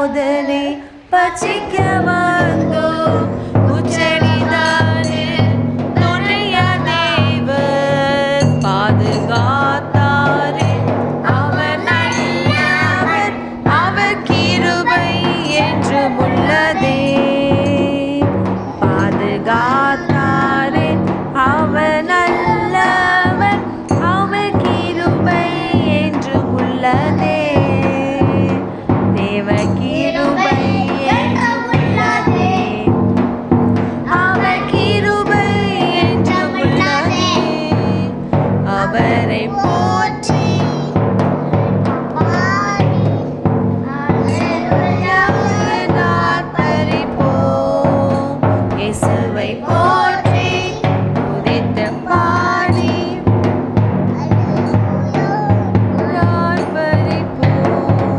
சோதனை பட்சிக்க வந்தோம். உச்சரிதானே தோன்றிய தேவர் பாதுகாத்தாரே. அவர் நல்லவர், அவர் கிருபை என்றும் உள்ளதே. பாதுகாத்தாரே, அவர் நல்லவர், அவர் கிருபை என்றும் உள்ளதே. தேவ கிருபை என்றும் உள்ளதே. அவர் கிருபை என்றும் உள்ளதே. அவரை